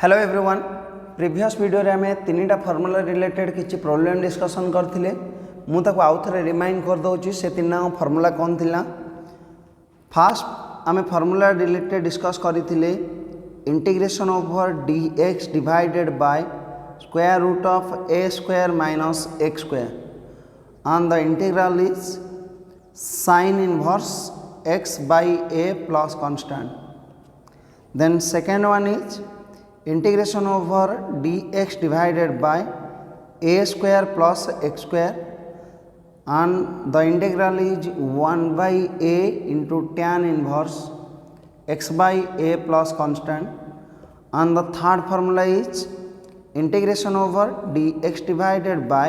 Hello everyone previous video रे हमें तीनटा फार्मूला रिलेटेड किसी प्रॉब्लम डिस्कशन करथिले मु ताको आउ थरे रिमाइंड कर दउची से तीनटा फार्मूला कोन थिला। फर्स्ट आमे फार्मूला रिलेटेड डिस्कस करिथिले integration over dx divided by square root of a square minus x square and the integral is sin inverse x by a plus constant. Then second one is integration over dx divided by a square plus x square and the integral is 1 by a into tan inverse x by a plus constant. And the third formula is integration over dx divided by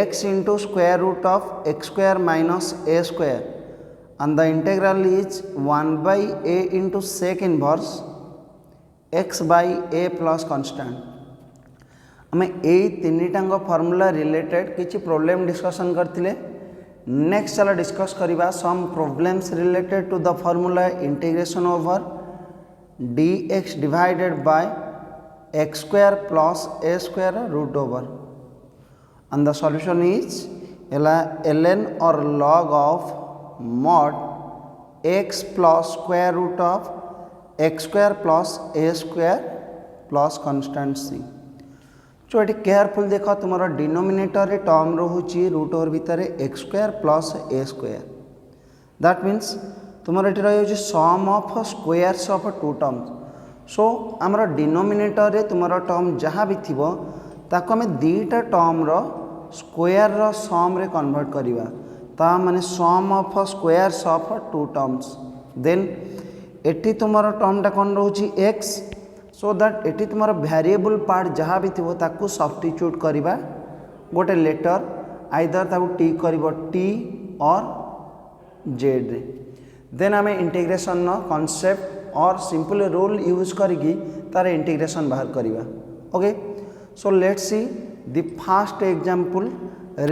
x into square root of x square minus a square and the integral is 1 by a into sec inverse x by a plus constant. हमें यही तीनटांग formula related किसी problem discussion करथिले। Next चला discuss करिबा some problems related to the formula integration over dx divided by x square plus a square root over and the solution is ln or log of mod x plus square root of x square plus a square plus constant c. तो ये careful देख तुम denominator term रोचे root over भितर x square plus a square that means तुम ये रही sum of squares of two terms. So आमर डिनोमिनेटर तुम टर्म जहाँ भी थी ताको आम दीटा टर्म स्क्वायर सम रे कन्वर्ट करवा ता माने sum of squares of two terms. Then एटी तुम टर्मटा कौन रोची x सो दैट एटी तुम वेरिएबल पार्ट जहाँ भी थी ताकू सब्स्टिट्यूट करवा गोटे लेटर आइदर ताकू टी कर टी और जेड रे। देन आम इंटीग्रेशन कॉन्सेप्ट और सिंपल रूल यूज करी तार इंटीग्रेशन बाहर करवा। Okay so let's see the first example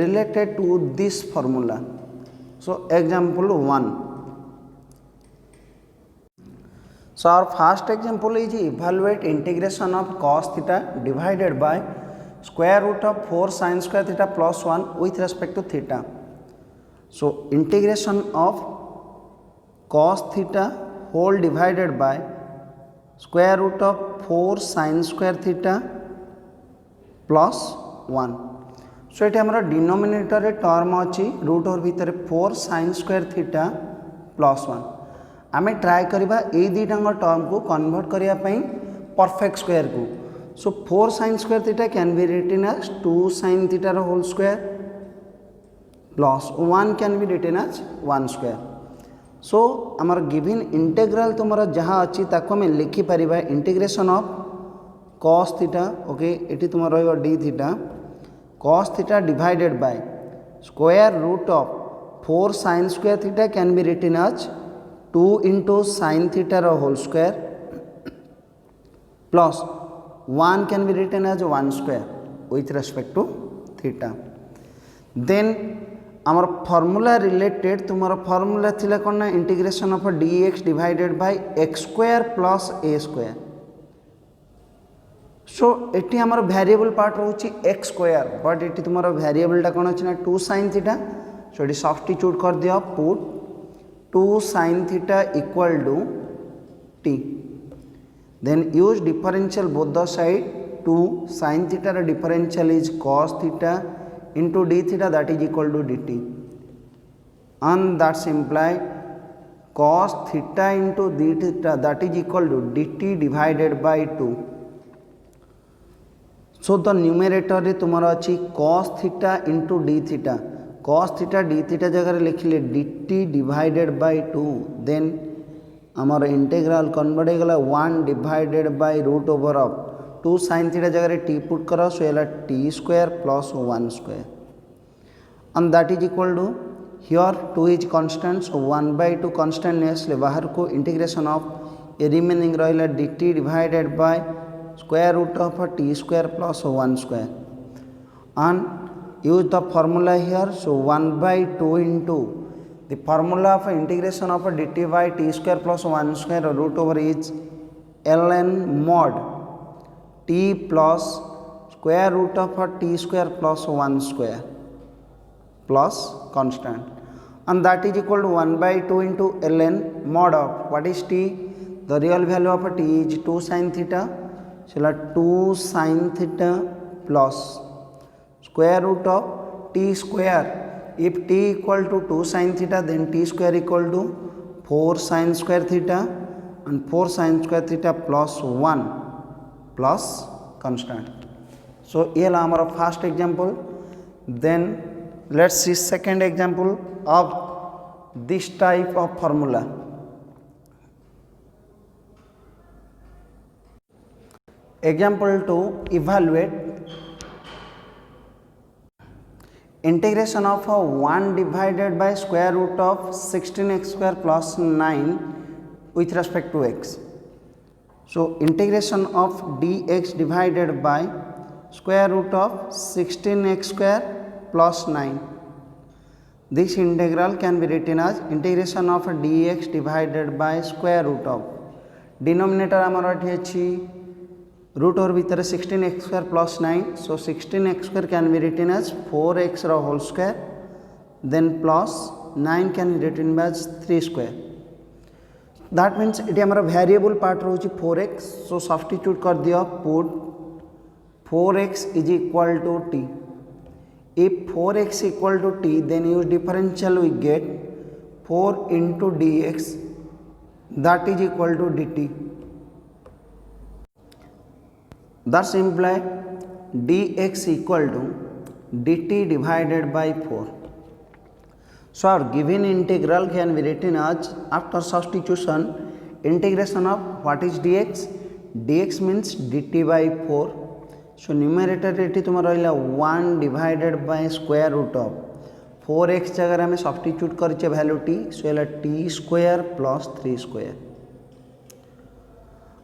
related to this formula. So example 1. So our first example is evaluate integration of cos theta divided by square root of 4 sin square theta plus 1 with respect to theta. So integration of cos theta whole divided by square root of 4 sin square theta plus 1. So ये हमारा denominator term अच्छी root over भितर 4 sin square theta plus 1 आमे try करबा ए दुईटा term को convert करने perfect square को। So 4 sin square theta can be written as 2 sin theta whole square plus 1 can be written as 1 square. So आमर given integral तुम जहाँ अच्छी ताको आम लिखिपर integration of cos theta okay ये तुम d theta cos theta divided by square root of 4 sin square theta can be written as 2 into sin theta whole square plus 1 can be written as 1 square with respect to theta. Then our formula related तुम्हारा formula थिला कौन integration of dx divided by x square plus a square. So eighty हमारा variable part रोची x square but eighty तुम्हारा variable टा कौन अच्छी ना 2 sin theta. So eighty substitute कर दिया put 2 sin theta equal to t. Then use differential both the side 2 sin theta differential is cos theta into d theta that is equal to dt and that's imply cos theta into d theta that is equal to dt divided by 2. So the numerator रे तुम्हारा अच्छी cos theta into d theta cos theta d theta जगह लिखिले dt divided by 2 then आमर integral convert होगा 1 divided by root over of 2 sin theta जगह t put कर सो है t square plus 1 square and that is equal to here 2 is constant so 1 by 2 constant ने बाहर को integration of A remaining रहा dt divided by square root of t square plus 1 square and use the formula here. So 1 by 2 into the formula of integration of dt by t square plus 1 square root over is ln mod t plus square root of t square plus 1 square plus constant, and that is equal to 1 by 2 into ln mod of what is t. The real value of t is 2 sin theta, so 2 sin theta plus square root of t square. If t equal to 2 sin theta, then t square equal to 4 sin square theta, and 4 sin square theta plus 1 plus constant. So ये ला हमारा first example. Then let's see second example of this type of formula. Example 2, evaluate integration of 1 divided by square root of 16x square plus 9 with respect to x. So integration of dx divided by square root of 16x square plus 9. This integral can be written as integration of dx divided by square root of, denominator हमारा एठी अछि root over भीतर 16x square plus 9, so 16x square can be written as 4x whole square, then plus 9 can be written as 3 square. That means एठी हमारा variable part रहउछि 4x, so substitute कर दियो, put 4x is equal to t. If 4x equal to t, then use differential, we get 4 into dx, that is equal to dt. Thus imply dx equal to dt divided by 4. So our given integral can be written as, after substitution, integration of what is dx? Dx means dt by 4. So numerator eighty तुम रहा 1 divided by square root of 4x जगह हमें substitute करें value t, so t square plus 3 square,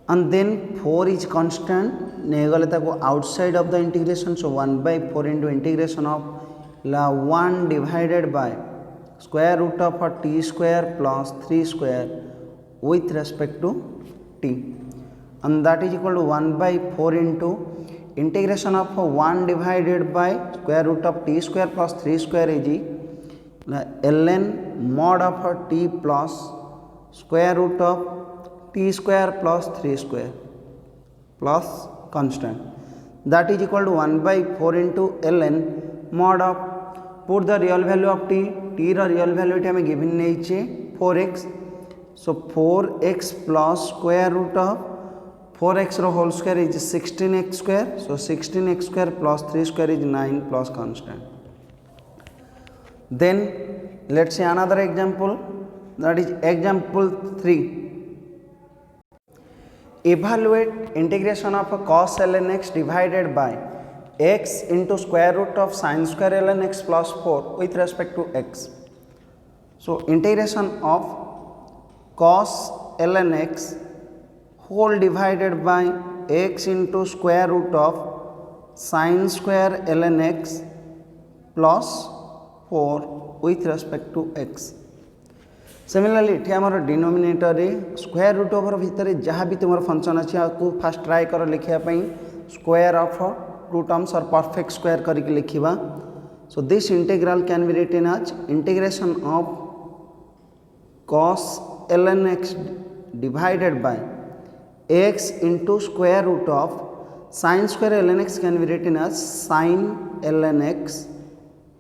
and then 4 is constant नहीं गले ताको outside of the integration, so 1 by 4 into integration of 1 divided by square root of t square plus 3 square with respect to t, and that is equal to 1 by 4 into integration of 1 divided by square root of t square plus 3 square is ln mod of t plus square root of t square plus 3 square plus constant, that is equal to 1 by 4 into ln mod of, put the real value of t ର real value एठी हमें given नेइछे 4x, so 4x plus square root of 4x whole square is 16x square, so 16x square plus 3 square is 9 plus constant. Then let's see another example, that is example 3. Evaluate integration of cos ln x divided by x into square root of sin square ln x plus 4 with respect to x. So integration of cos ln x whole divided by x into square root of sin square ln x plus 4 with respect to x. Similarly इठी हमर denominator रे square root over भितर जहाँ भी तुम function अच्छी आपको fast try कर लिखा स्क्वायर ऑफ टू टर्म्स और परफेक्ट स्क्वायर करके लिखा. So this integral can be written as integration of cos ln x divided by x into square root of sin square ln x can be written as sin ln x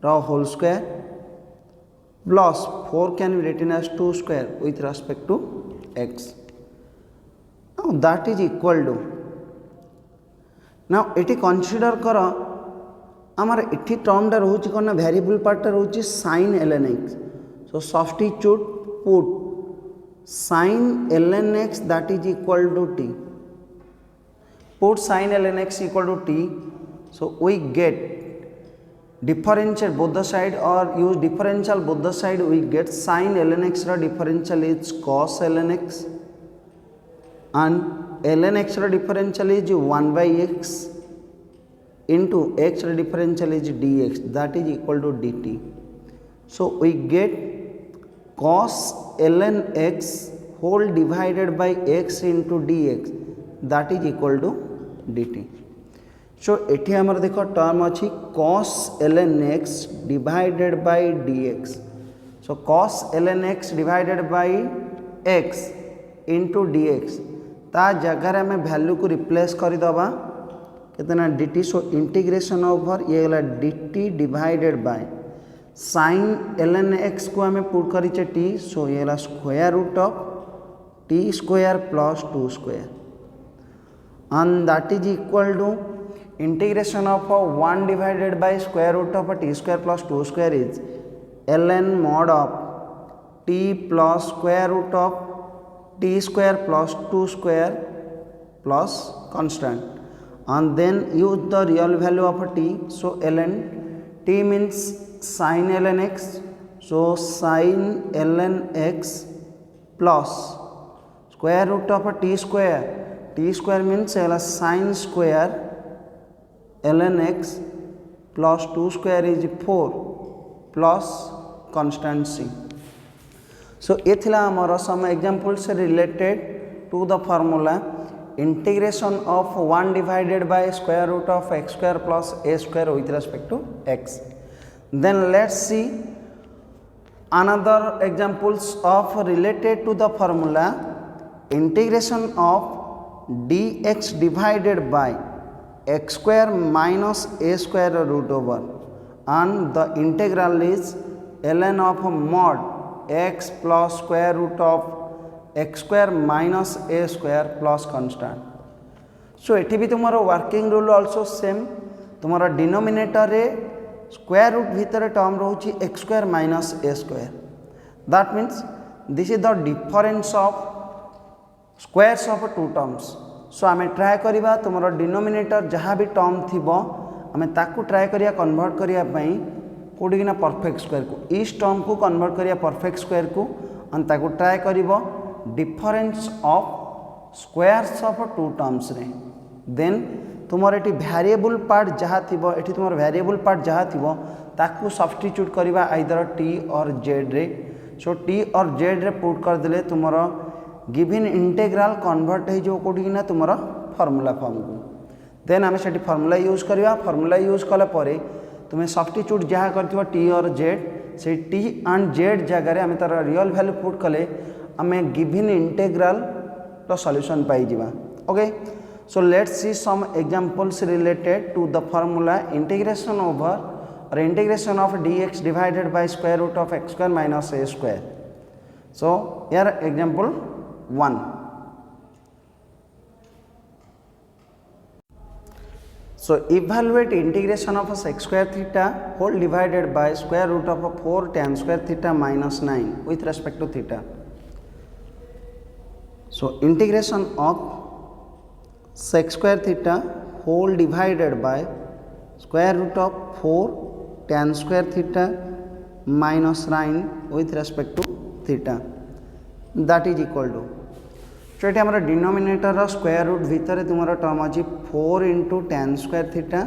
whole square plus 4 can be written as 2 square with respect to x. Now that is equal to, now इटी consider कर आमर इटी term टा रोची कौन ना variable part टा रोची sin ln x, so substitute put sin ln x that is equal to t, put sin ln x equal to t, so we get differential both the side or use differential both the side, we get sin ln x ra differential is cos ln x and ln x ra differential is 1 by x into x ra differential is dx, that is equal to dt. So we get cos ln x whole divided by x into dx, that is equal to dt। So एठी हमर देखो term अछि cos ln x divided by dx। So cos ln x divided by x into dx ता जगह में value को replace कर दबा कितना dt। सो इंटीग्रेशन ओवर ये गला dt divided by sin ln x को हमें पुट करिचे t। सो ये गला square root of t square plus 2 square and that is equal to integration of 1 divided by square root of t square plus 2 square is ln mod of t plus square root of t square plus 2 square plus constant and then use the real value of t। so ln t means sin ln x, so sin ln x plus square root of t square means sin square ln x plus 2 square is 4 plus constant c। so ये थिला हमारा some examples related to the formula integration of 1 divided by square root of x square plus a square with respect to x। then let's see another examples of related to the formula integration of dx divided by x square minus a square root over and the integral is ln of mod x plus square root of x square minus a square plus constant। so एठी भी तुम्हारा working rule also same तुम्हारा denominator रे square root भीतर term रोची x square minus a square that means this is the difference of squares of two terms. So आम try करिबा तुमरो denominator जहाँ भी टर्म थिबो आम ताकू ट्राए करिया कन्वर्ट करिया पई कोडी ना परफेक्ट स्क्वायर को इस टर्म को कन्वर्ट करिया परफेक्ट स्क्वायर को अन ताकू ट्राए करिबो difference of squares of two terms रे। देन तुमर एटी वेरिएबल पार्ट जहाँ थिबो एटी तुमर वेरिएबल पार्ट जहाँ थिबो ताकू सब्स्टिट्यूट करिबा आइदर t और z रे। सो t और z रे पुट कर देले तुमरो गिवन इंटेग्राल कन्वर्ट हो कौटी ना तुम फर्मूला फॉर्म को। देन आम से फर्मूला यूज करवा फर्मूला यूज कला तुम्हें सब्स्टिट्यूट जहाँ कर टी और जेड से टी एंड जेड जगह आम तार रियल वैल्यू पुट कले आम गिवन इंटेग्राल सॉल्यूशन पाई जावा। Okay so let's see some examples related to the formula integration over और integration of dx divided by square root of x square minus a square. So यार example 1। so evaluate integration of x square theta whole divided by square root of 4 tan square theta minus 9 with respect to theta। so integration of x square theta whole divided by square root of 4 tan square theta minus 9 with respect to theta that is equal to। so ये हमारा denominator square root भितर तुम term अच्छी 4 into tan square theta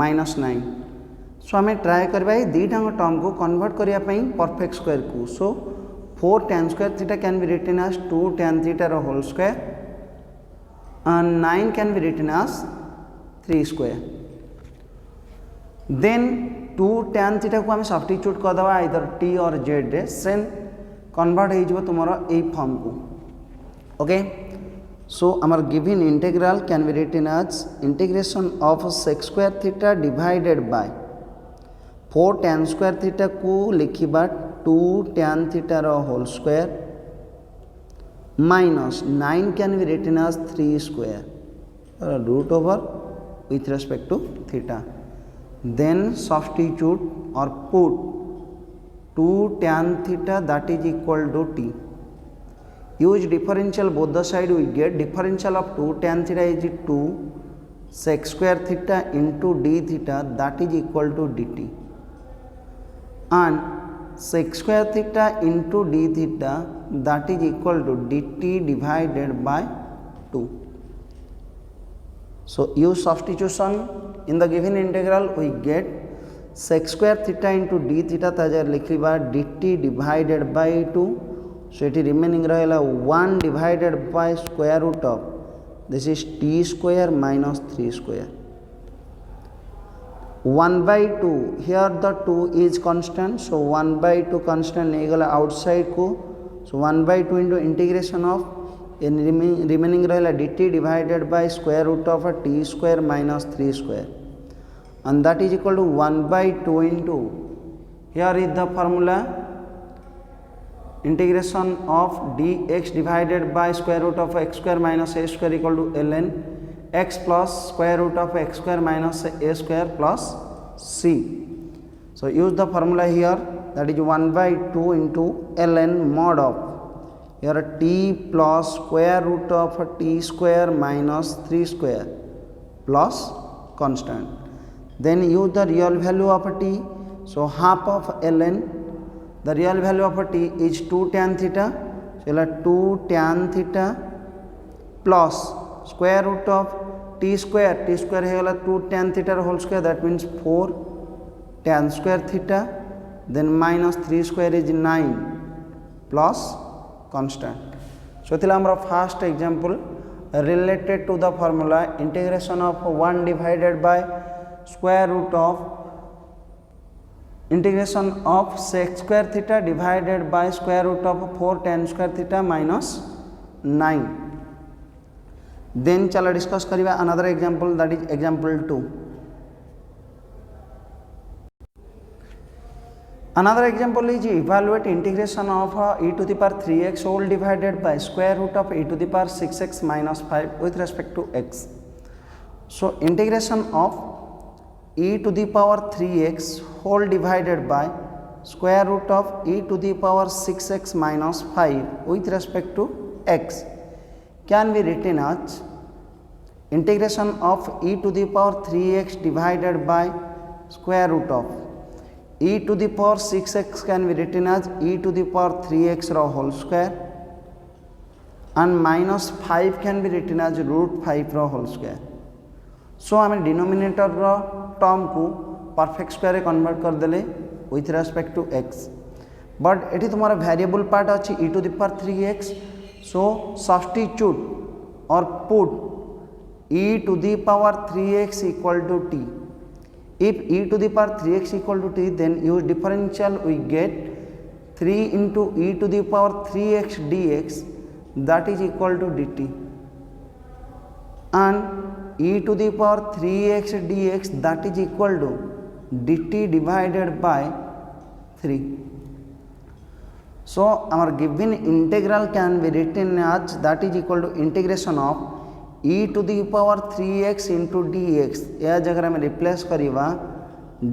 minus 9। So आम try करवा दीटा term को convert करने परफेक्ट स्क्वायर को। So 4 tan square theta can be written as 2 tan theta whole square and 9 can be written as 3 square। then 2 tan theta को आम substitute करदे either t और z रे सेन कन्वर्ट हो तुम यही फॉर्म को। ओके सो आमर given integral can be written as integration of sec square theta divided by 4 tan square theta को लिखिबा 2 tan theta whole square minus 9 can be written as 3 square root over with respect to theta. Then substitute और put 2 tan theta that is equal to t। use differential both the side we get differential of 2 tan theta is 2 sec square theta into d theta that is equal to dt and sec square theta into d theta that is equal to dt divided by 2। so use substitution in the given integral we get sec square theta into d theta ताजा लिखिबा dt divided by 2। so it remaining रहला 1 divided by square root of this is t square minus 3 square. 1 by 2, here the 2 is constant, so 1 by 2 constant neigala outside ko, so 1 by 2 into integration of remaining rahila dt divided by square root of a t square minus 3 square, and that is equal to 1 by 2 into, here is the formula, integration of dx divided by square root of x square minus a square equal to ln x plus square root of x square minus a square plus c. So use the formula here, that is 1 by 2 into ln mod of, here t plus square root of t square minus 3 square plus constant. Then use the real value of t, so half of ln, the real value of t is 2 tan theta, so 2 tan theta plus square root of t square है 2 tan theta whole square, that means 4 tan square theta, then minus 3 square is 9 plus constant. So this is our first example related to the formula integration of 1 divided by square root of integration of sec square theta divided by square root of 4 tan square theta minus 9. Then chala discuss kariba another example, that is example 2. Another example is evaluate integration of e to the power 3x whole divided by square root of e to the power 6x minus 5 with respect to x. So integration of e to the power 3x whole divided by square root of e to the power 6x minus 5 with respect to x can be written as integration of e to the power 3x divided by square root of e to the power 6x can be written as e to the power 3x whole square, and minus 5 can be written as root 5 whole square. So आम denominator term को perfect square convert कर देले with respect to x, but एटी तुम्हारा variable part अच्छी e to the power 3x, so substitute और put e to the power 3x equal to t. If e to the power 3x equal to t, then use differential, we get 3 into e to the power 3x dx, that is equal to dt, and e to the power 3x dx, that is equal to dt divided by 3. So our given integral can be written as, that is equal to integration of e to the power 3x into dx, या जगह में replace करिवा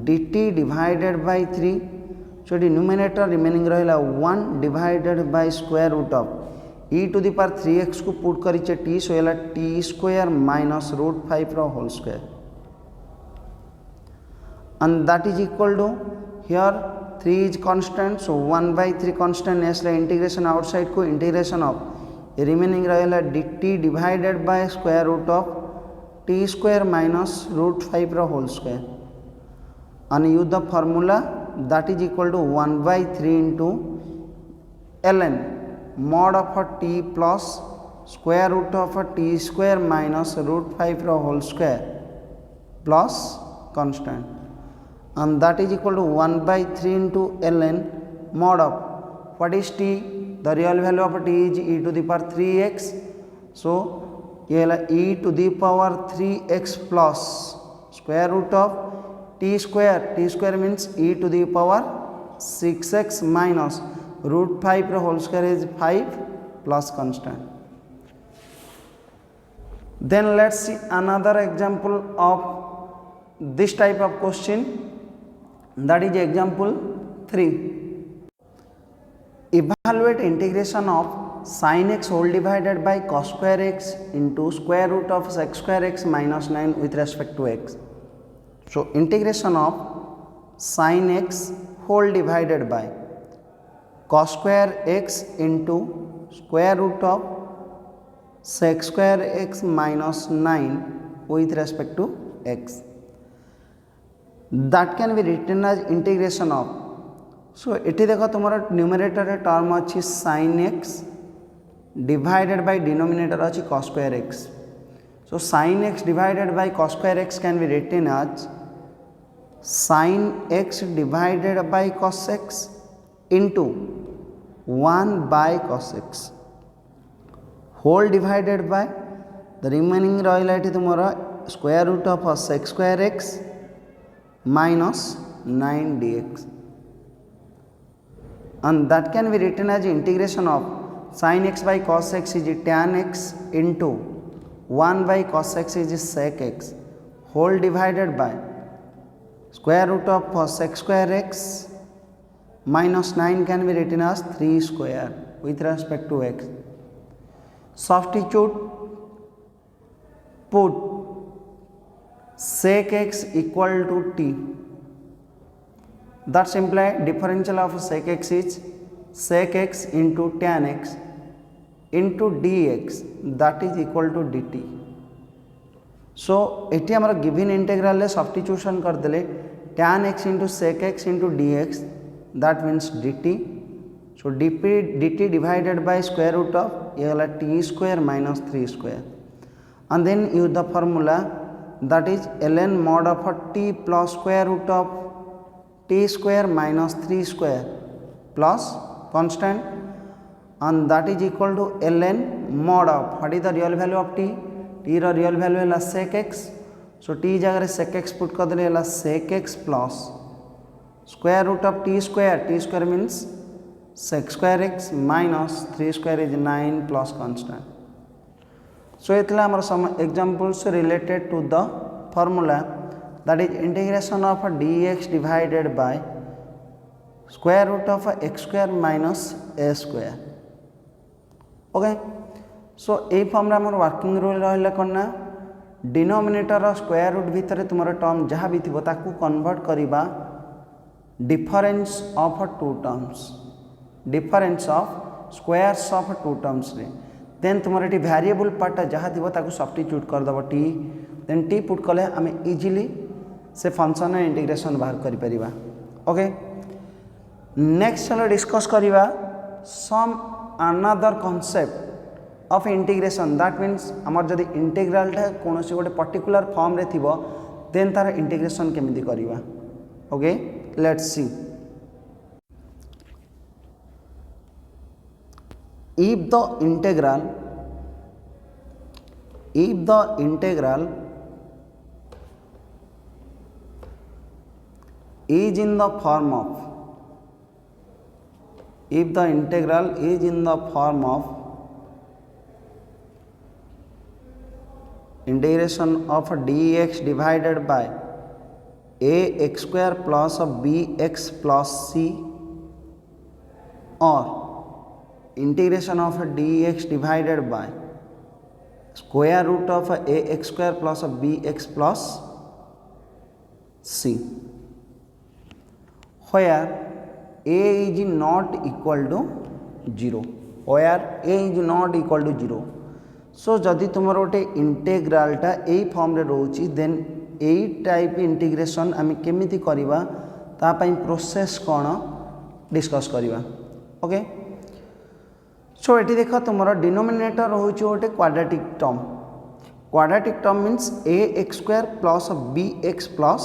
dt divided by 3. So denominator remaining रहिला 1 divided by square root of e to the power 3x को put करिचे t, सो एला t square minus root 5 रो whole square, and that is equal to, here 3 is constant, so 1 by 3 constant नेसला integration outside को integration of remaining रहेला dt divided by square root of t square minus root 5 रो whole square, and use the formula, that is equal to 1 by 3 into ln mod of a t plus square root of a t square minus root 5 रो whole square plus constant, and that is equal to 1 by 3 into ln mod of, what is t, the real value of t is e to the power 3x, so ये e to the power 3x plus square root of t square means e to the power 6x minus root 5 whole square is 5 plus constant. Then let's see another example of this type of question, that is example 3. Evaluate integration of sin x whole divided by cos square x into square root of sec square x minus 9 with respect to x. So integration of sin x whole divided by cos square x into square root of sec square x minus 9 with respect to x, that can be written as integration of, so इटी देखो तुम्हारा numerator term अच्छी sin x divided by denominator अच्छी cos square x, So sin x divided by cos square x can be written as sin x divided by cos x into 1 by cos x whole divided by the remaining ରହିला एठी तुमरा square root of sec square x minus 9 dx, and that can be written as integration of sin x by cos x is tan x into 1 by cos x is sec x whole divided by square root of sec square x minus 9 can be written as 3 square with respect to x. Substitute, put sec x equal to t. That implies differential of sec x is sec x into tan x into dx, that is equal to dt. So eighty आमर given integral रे substitution कर देले tan x into sec x into dx, that means dt. So dt divided by square root of ये वाला t square minus 3 square, and then use the formula that is ln mod of t plus square root of t square minus 3 square plus constant, and that is equal to ln mod of what is the real value of t. t रो real value है sec x, so t जगह रे sec x put कर देले sec x plus square root of t square means sec square x minus 3 square is 9 plus constant. So इतला हमारा some examples related to the formula that is integration of dx divided by square root of x square minus a square. Okay, so A form रे हमर working rule रहला कोना denominator square root भितर तुमर term जहाँ भी थिबो ताकू कन्वर्ट करिबा difference of two terms, difference of squares of two terms रे देन तुमर एटी वेरिएबल पार्ट जहाँ थिबो ताकू सब्स्टिट्यूट कर दबो t, देन t पुट कले आमे इजीली से फंक्शन इंटीग्रेशन बाहर करि परिबा. ओके, नेक्स्ट चलो डिस्कस करिबा some another concept of integration, that means आमर जदि इंटीग्रल टा कोनोसी गोटे पर्टिकुलर फॉर्म रे थिबो देन तार इंटीग्रेशन केमिति करिबा. Okay, let's see. if the integral is in the form of integration of dx divided by ax square plus bx plus c or integration of dx divided by square root of ax square plus bx plus c, where a is not equal to 0, where a is not equal to 0. So जदि तुम गोटे इंटेग्रालटा यही form रे रोची then यही type integration आम केमिति करिबा तापाई प्रोसेस कौन डिस्कस करिबा. ओके, सो एटी देख तुम डिनोमिनेटर हूँ गोटे quadratic term means a x square plus b x plus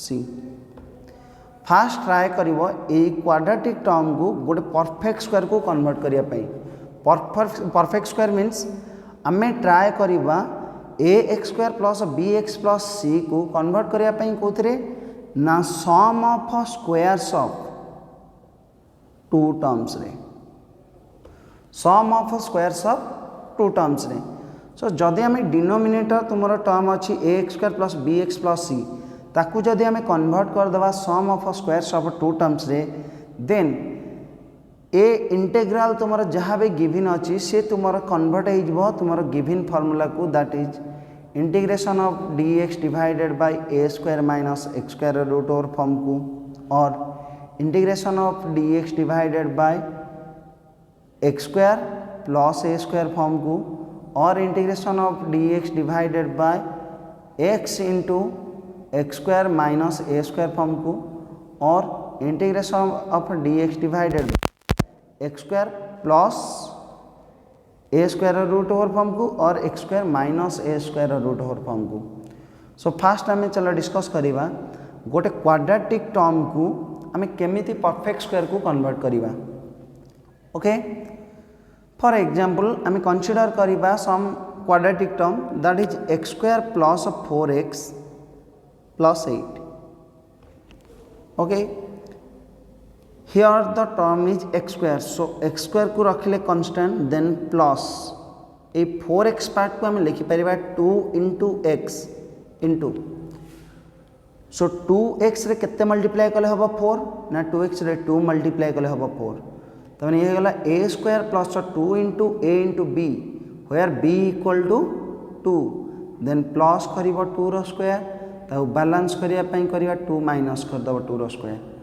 c. First try कर क्वाड्रेटिक टर्म को गोटे परफेक्ट स्क्वायर को कन्वर्ट करने. परफेक्ट स्क्वायर मीन्स आम ट्राए करवा a x square plus b x plus c को कन्वर्ट करने कौन ना sum of squares of two terms रे, sum of squares of two terms रे. सो जदि आम डिनोमिनेटर तुम टर्म अच्छी a x square plus b x plus c ताकू जदि आम कन्वर्ट करदे sum of squares of two terms रे देन ए इंटेग्राल तुम जहाँ भी गिवन अच्छी से तुम कन्वर्ट हो तुम गिवन फॉर्मूला को that is integration of d x divided by a square minus x square root over form को और integration of d x divided by x square plus a square form को और integration of d x divided by x into x square minus a square form को और integration of d x divided x square plus a square root over form को और x square minus a square root over form को। So fast आम चलो discuss करवा गोटे quadratic term को आम केमिति परफेक्ट स्क्वायर को कन्वर्ट करवा। ओके, फॉर एग्जांपल आम कंसीडर करवा some quadratic term that is x square plus 4x plus 8। Okay, here the term is x square, so x square को रखिले constant then plus ए 4x part को आम लिखिपर 2 into x into, so 2x रे केते multiply कले हम 4 ना 2x रे 2 multiply कले हम 4, तो ये गला a square plus 2 into a into b where b equal to 2 then plus करिवो 2 रो स्क्वायर ताऊ बैलेंस करिया पई करिवा 2 माइनस कर दबो 2 रो स्क्वायर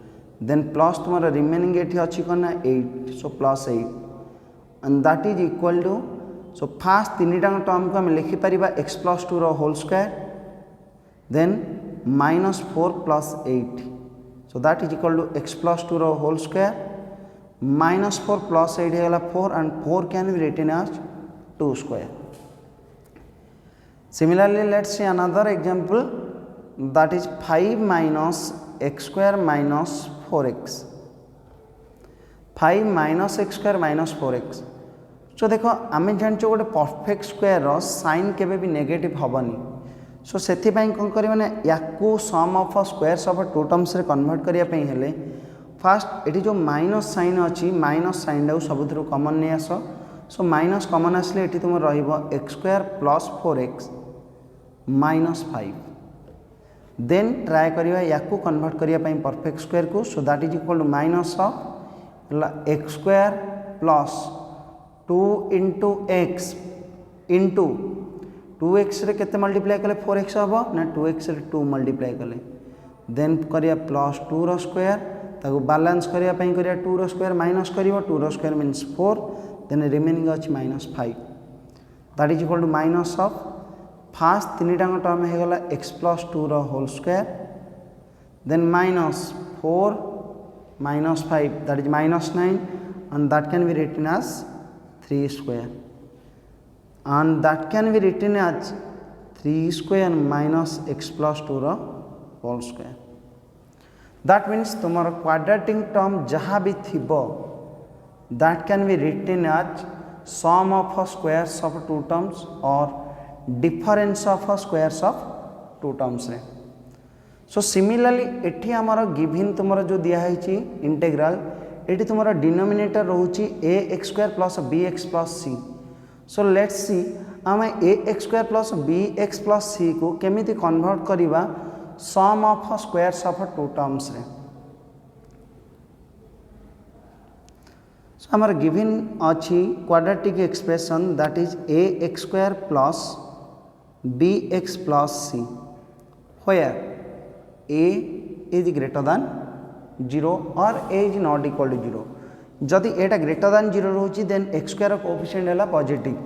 देन प्लस तुम्हारा रिमेनिंग एठी अछि कना 8, so plus 8 and that is equal to, so first तीनटा टर्म को हम लिखि परिबा x प्लस 2 रो whole square then minus 4 plus 8, so that is equal to x plus 2 रो होल स्क्वायर माइनस 4 प्लस 8 हेला 4 and 4 can be written as 2 square. Similarly, let's see another example that is 5 minus x square minus 4x, 5 minus x square minus 4x। सो देखो आम जानचो गोटे perfect square sine केबे भी negative हेनी, सो से कौन करना या sum of squares of two terms रे कन्वर्ट करने हेले फास्ट ये जो माइनस साइन अच्छी माइनस साइन टाक सब कमन नहीं आस, सो माइनस कमन आसले ये तुम x square plus 4x minus 5 then try करवा या कन्वर्ट करने परफेक्ट स्क्वायर को, so that is equal to minus of x square plus 2 into x into 2x रे केते मल्टीप्लाई कले 4x हम ना 2x रे 2 मल्टीप्लाई कले देन करिया प्लस 2 रो स्क्वायर ताको बैलेंस करिया पई करिया 2 रो स्क्वायर माइनस करिवो 2 रो स्क्वायर मीन्स 4 देन रिमेनिंग अछि minus 5 that is equal to minus of first तीनटा टर्म हो गला x प्लस 2 रो whole square then minus 4 minus 5 that is minus 9 and that can be written as 3 square and that can be written as 3 square minus x plus 2 रो whole square। That means तुम्हारा quadratic term जहाँ भी थिबो that can be written as sum of squares of two terms or difference of squares of two terms रे। So similarly एठी हमारा given तुम्हारा जो दिया है ची integral एटी तुम्हारा डिनोमिनेटर रोची a x square plus b x plus c. So let's see आम a x square plus b x plus c को केमिति कन्वर्ट करवा sum of squares of two terms रे। सो हमारा गिवन अच्छी quadratic expression that is a x square plus b x plus c where a is greater than 0 और a is not equal to 0। जदि एटा greater than 0 रोची then x square coefficient है positive,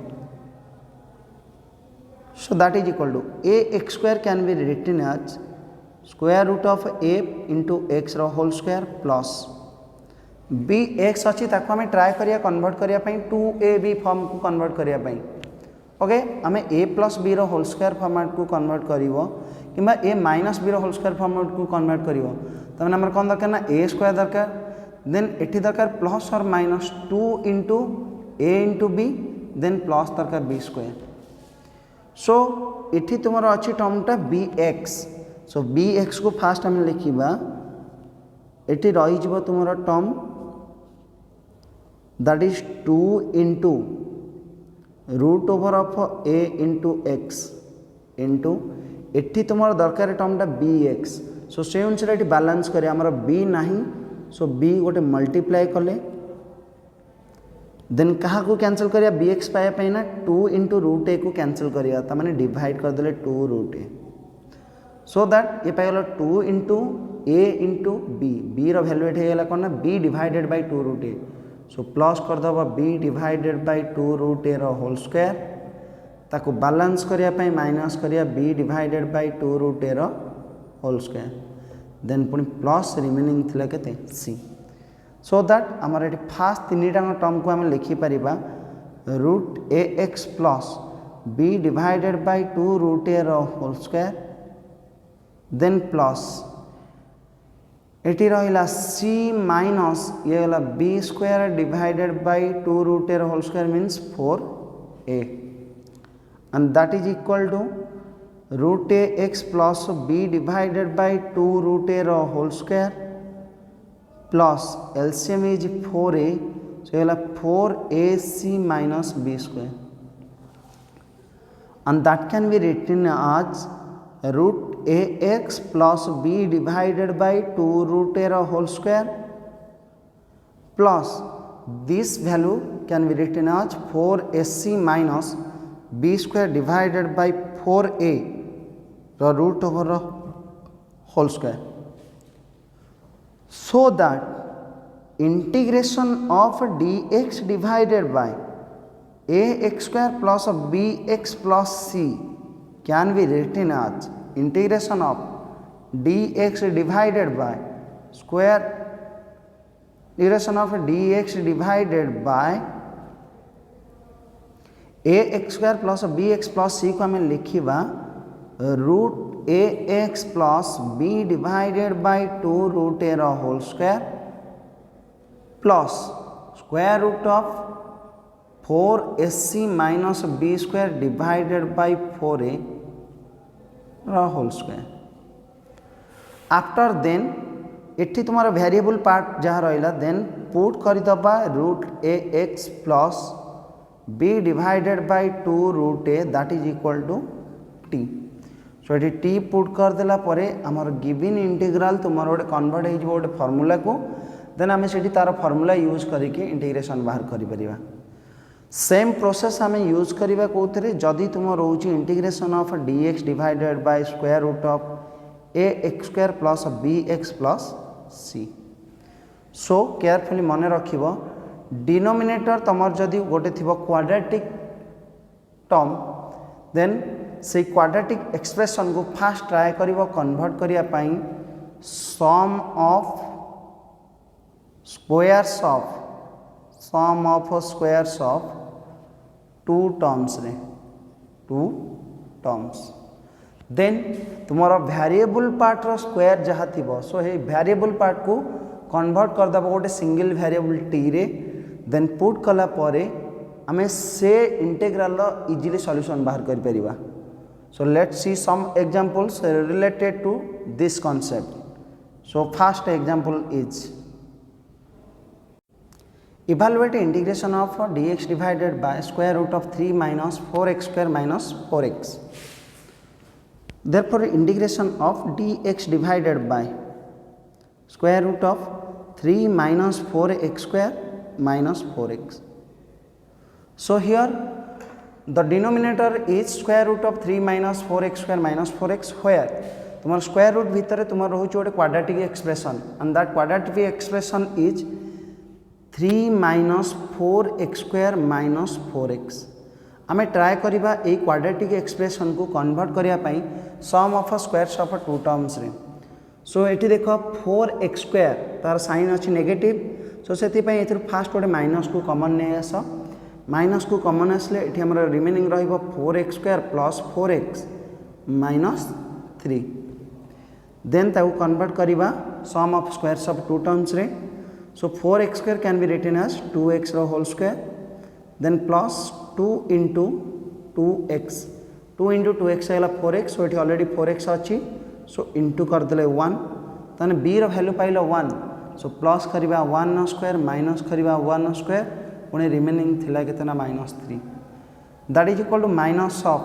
so that is equal to a x square can be written as square root of a into x रो whole square plus b x अच्छी ताको हमें try करिया convert करिया पई 2ab form को convert करिया पई। ओके आमे a प्लस b रो होल स्क्वायर फॉर्मेट को कन्वर्ट करिवो किंबा a माइनस b रो होल स्क्वायर फॉर्मेट को कन्वर्ट करिवो तब आम कौन दरकार ना ए स्क्वायर दरकार देन एटी दरकार प्लस और minus 2 into a into b then plus दरकार बी स्क्वायर। सो एटी तुम अच्छी टर्मटा b x, so b x को फास्ट आम लिखा एटी रही तुम term that is 2 into root over of a into x into एटी तुम दरकार टर्मटा बी एक्स। सो से अनुसार ये बैलेंस करें आमर बी नहीं, सो बी गोटे मल्टीप्लाई कले देन क्या कैंसिल करिया बी एक्स पाइबा ना 2 इंटू रूट ए को कैंसिल करिया ता माने डिवाइड करदे 2 रूट ए, सो दैट ये पाइगला 2 into a into b, b रो वैल्यू एठे गला कोन ना b divided by 2 root a, so plus कर दबा b divided by 2 root a रो होल स्क्वायर ताको बैलेंस करिया पई माइनस करिया b divided by 2 root a रो होल स्क्वायर देन पुणी प्लस रिमेनिंग थिला केते सी। सो दैट आमर ये फास्ट तीनटा टर्म को आम लिखिपर root ax plus b divided by 2 root a whole square, then plus eighty रहा c माइनस ये गला b square divided by 2 root a whole square means 4a, and that is equal to root ax plus b divided by 2 root a whole square plus LCM is 4a, so ये 4ac minus b square, and that can be written as root ax plus b divided by 2 root a whole square plus this value can be written as 4ac minus b square divided by 4a the root over the whole square, so that integration of dx divided by ax square plus bx plus c can be written as integration of dx divided by square integration of dx divided by ax square plus bx plus c को हमें लिखिबा root ax plus b divided by 2 root a whole square plus square root of 4ac minus b square divided by 4a whole square. After then एठी तुम्हारा variable part जहाँ रहा then put करदबा root ax plus b divided by 2 root a that is equal to t. So ये t put करदेला आमर given integral तुम्हारा गोटे convert हो गोटे फर्मूला को देन आम से तार फर्मूला यूज करके इंटीग्रेशन बाहर कर सेम प्रोसेस आम यूज करवा कौन जदि तुम रोच integration of dx divided by square root of ax square plus bx plus c. So carefully मन रख डिनोमिनेटर तुम जदि गोटे थी क्वाड्रेटिक टर्म देन से क्वाड्रेटिक एक्सप्रेशन को फास्ट ट्राए कर कन्वर्ट करने sum of squares of two terms then तुम्हारा वेरिएबल पार्ट रो स्क्वायर जहाँ थी सो ये वेरिएबल पार्ट को कन्वर्ट करदे गोटे सिंगल वेरिएबल टी रे देन पुट कला परे आमे से इंटीग्रल इजीली सॉल्यूशन बाहर कर परिबा. So let's see some examples related to this concept. So first example is evaluate integration of dx divided by square root of 3 minus 4x square minus 4x. Therefore integration of dx divided by square root of 3 minus 4x square minus 4x. So here the denominator is square root of 3 minus 4x square minus 4x where तुम्हारा square root भितर तुम्हारा रोच गोटे quadratic expression and that quadratic expression is 3 minus 4x square minus 4x. आमे try करिबा a quadratic expression को convert करने sum of squares of two terms रे. So एटी देख 4x स्क्वायर तार साइन अच्छी नेगेटिव सो से फास्ट गोटे माइनस को कमन नहीं आस माइनस को कमन आसले ये आम रिमेनिंग रो 4x square plus 4x minus 3 then ताकू कन्वर्ट करवा sum of squares of two terms रे. So 4x square can be written as 2x whole square then plus 2 into 2x 2 into 2x है 4x so it already 4x अच्छी so into कर दले 1 तने b रो value pilo 1 so plus करिबा 1 square minus करिबा 1 square Pune remaining थिला केतना minus 3 that is equal to minus of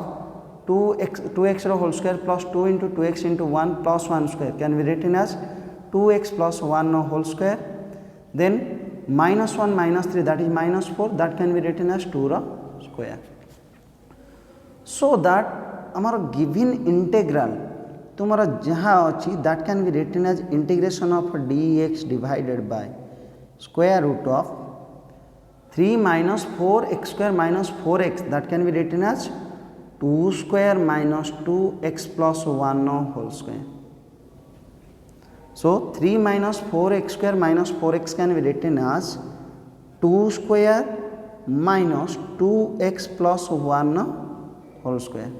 2x रो whole square plus 2 into 2x into 1 plus 1 square can be written as 2x plus 1 whole square then minus 1 minus 3 that is minus 4 that can be written as 2 रो square. So that हमारा given integral तुम्हारा जहाँ अच्छी that can be written as integration of dx divided by square root of 3 minus 4x square minus 4x that can be written as 2 square minus 2x plus 1 whole square. So 3 minus 4x square minus 4x can be written as 2 square minus 2x plus 1 whole square.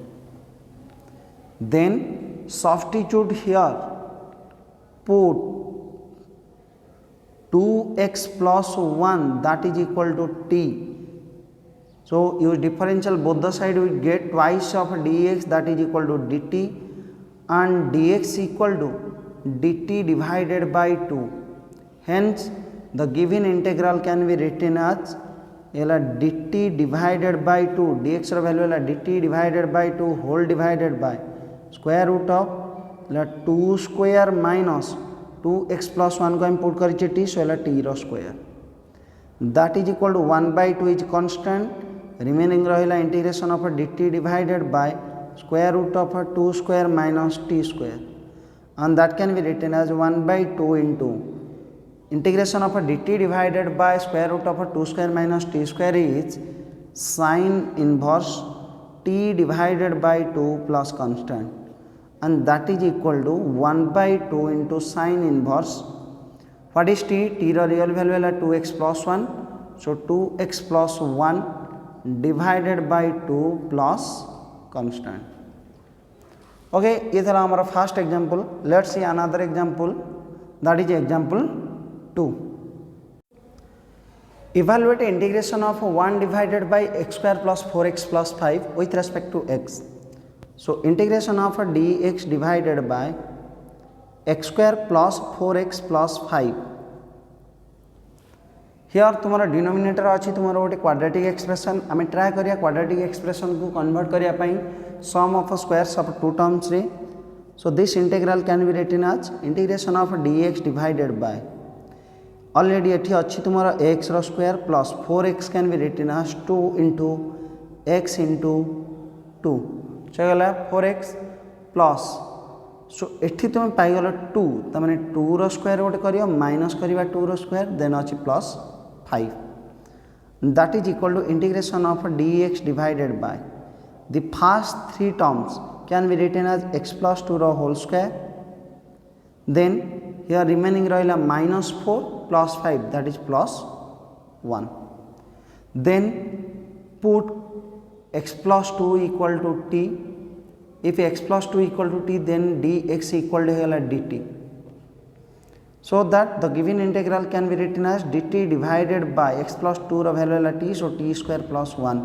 Then substitute here, put 2x plus 1 that is equal to t. So use differential both the side, we get twice of dx that is equal to dt, and dx equal to dt divided by 2. Hence the given integral can be written as dt divided by 2, dx value dt divided by 2 whole divided by square root of 2 square minus 2x plus 1 को हम put करिए t, so t रो square that is equal to 1 by 2 is constant, remaining रहिला integration of dt divided by square root of 2 square minus t square, and that can be written as 1 by 2 into integration of dt divided by square root of 2 square minus t square is sine inverse t divided by 2 plus constant, and that is equal to 1 by 2 into sine inverse. What is t? T रो real value है 2x plus 1, so 2x plus 1 divided by 2 plus constant. Okay, ये था हमारा first example. Let's see another example, that is example 2. Evaluate integration of 1 divided by x square plus 4x plus 5 with respect to x. So integration of dx divided by x square plus 4x plus 5. Here तुम्हारा denominator अच्छी तुम्हारा गोटे quadratic expression, आम try करिया quadratic expression को convert करने sum of squares of two terms रे. So this integral can be written as integration of dx divided by already एठी अच्छी तुम्हारा x रो square plus 4x can be written as 2 into x into 2 चला 4x plus, सो एठी तुम पाइगल 2 तमाने 2 रो square गोटे करियो माइनस करबा 2 रो स्क्वायर देन अछि plus 5, that is equal to integration of dx divided by the first three terms can be written as x plus 2 रो whole square, then here remaining rahila minus 4 plus 5 that is plus 1, then put x plus 2 equal to t. If x plus 2 equal to t, then dx equal to dt, so that the given integral can be written as dt divided by x plus 2 रो value t, so t square plus 1,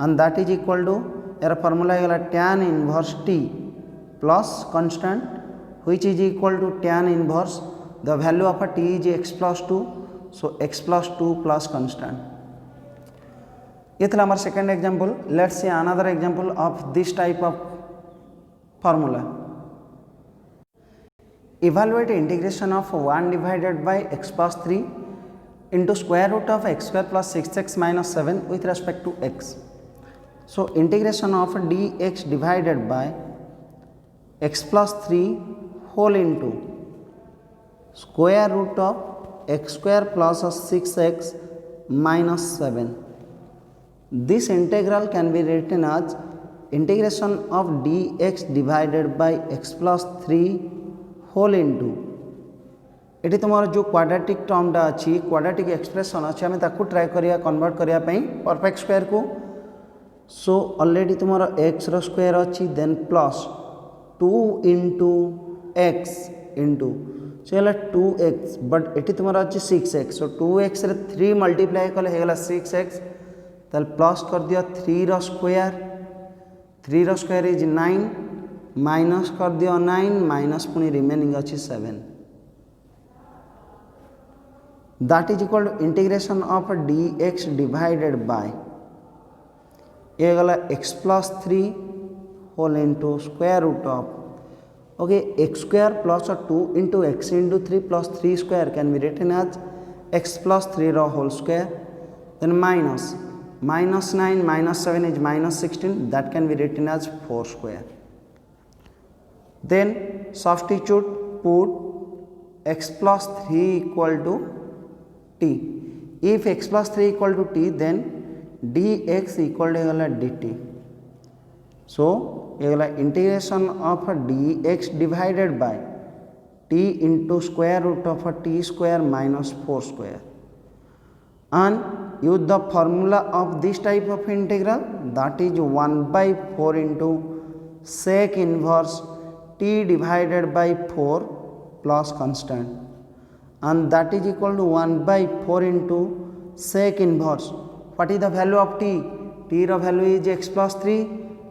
and that is equal to यार formula tan inverse t plus constant which is equal to tan inverse the value of t is x plus 2, so x plus 2 plus constant. ये था हमारा second example. Let's see another example of this type of formula. Evaluate integration of 1 divided by x plus 3 into square root of x square plus 6x minus 7 with respect to x. So integration of dx divided by x plus 3 whole into square root of x square plus 6x minus 7. This integral can be written as integration of dx divided by x plus 3 whole into ये तुम्हारा जो quadratic टर्मटा अच्छी quadratic expression अच्छी आम ताकू try करिया convert करिया पई परफेक्ट स्क्वायर को. सो ऑलरेडी तुम्हारा x रो स्क्वायर अच्छी then plus 2 into x into चला 2x बट ये तुम्हारा अच्छी 6x, सो 2x रे 3 मल्टीप्लाई कले हेगला 6x, ताल प्लस कर दिया 3 रो स्क्वायर, 3 रो स्क्वायर इज 9 माइनस कर दियो 9 माइनस पुनी रिमेनिंग अच्छी 7, that is equal to integration of dx divided by ये गला x plus 3 whole into square root of okay x square plus 2 into x into 3 plus 3 square can be written as x plus 3 row whole square, then minus 9 minus 7 is minus 16 that can be written as 4 square. Then substitute, put x plus 3 equal to t. If x plus 3 equal to t, then dx equal to dt. So integration of dx divided by t into square root of t square minus 4 square, and use the formula of this type of integral, that is 1/4 into sec inverse t divided by 4 plus constant, and that is equal to 1/4 into sec inverse. What is the value of t? T ର value is x plus 3,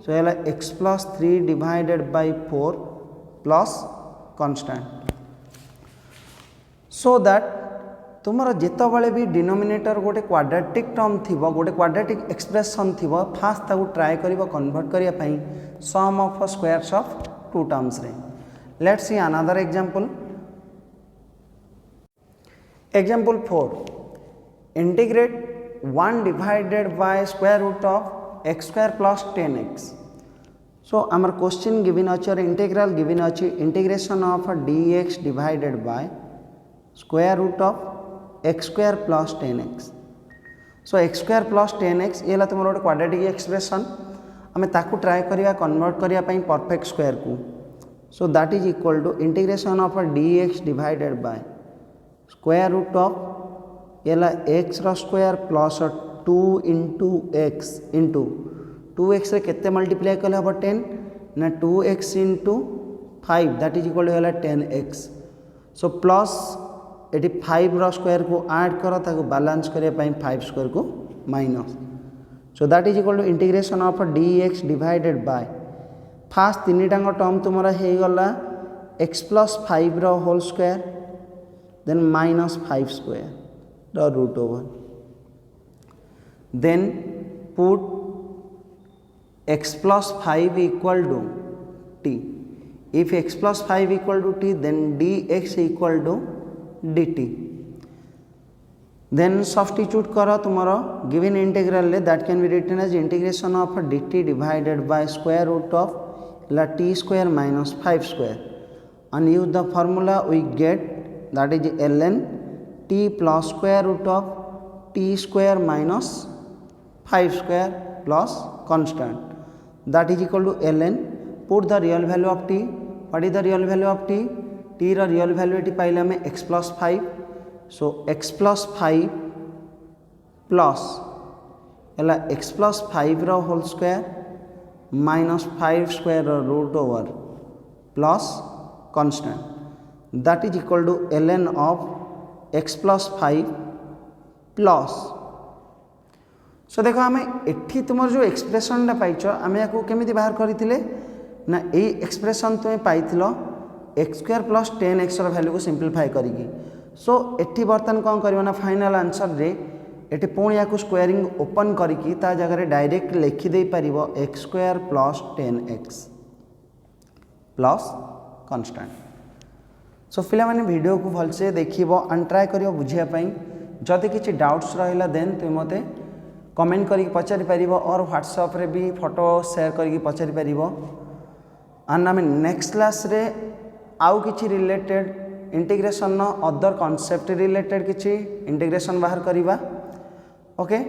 so ହେଲା x plus 3 divided by 4 plus constant. So that तुमर जितेबाला भी denominator गोटे quadratic term थी, गोटे quadratic expression थी, first ताकू try कर कन्वर्ट करने sum of squares of two terms रे. Let's see another example. Example 4. Integrate 1 divided by square root of x square plus 10x. So आमर क्वेश्चन गिवन अच्छी और इंटीग्रल गिवन अच्छी integration of dx divided by square root of x square plus 10x. So x square plus 10x ये तुम गोटे quadratic expression. आम ताकू try करवा कन्वर्ट करने परफेक्ट स्क्वायर को. So that is equal to integration of dx divided by square root of ये x square plus 2 into x into 2x रे केते मल्टीप्लाई कले हम 10 ना 2x into 5 that is equal to 10x. So plus ये 5 रो square को add कर ताको बैलेंस करने 5 स्क्वायर को minus. So that is equal to integration of dx divided by first तीन टांग टर्म तुम हो गला x प्लस 5 रो whole square then minus 5 square the root over. Then put x plus 5 equal to t. If x plus 5 equal to t, then dx equal to dt. Then substitute करो तुम्हारा given integral ले, that can be written as integration of dt divided by square root of t square minus 5 square, and use the formula we get, that is ln t plus square root of t square minus 5 square plus constant, that is equal to ln. Put the real value of t. What is the real value of t? t रा real value ये पाइले आम x plus 5. So x plus 5 plus है x plus 5 रो whole square minus 5 square root over plus constant, that is equal to ln of x plus 5 plus. So देखो आम एठी तुम जो एक्सप्रेशन पाइच आम या केमी बाहर करते ना, यही एक्सप्रेशन तुम्हें pile x square plus 10x value को सिंप्लीफाई करी. सो एठी बर्तमान कौन कर ना फाइनाल आंसर रे एटी पुणी या स्क्वायरिंग ओपन करी ता जगह डायरेक्ट लिखिदे पार x square plus 10x plus constant. So पिला माने वीडियो को भलसे देखिबो एंड ट्राई करियो बुझियापाई. जदि किछि डाउट्स रहिला देन तुम मते कमेंट करी पचारि पारिबो और व्हाट्सएप रे भी फोटो शेयर करी पचारि पारिबो. एंड आम नेक्स्ट क्लास रे आउ किछि related integration other concept related किछि इंटीग्रेशन बाहर करिबा. ओके.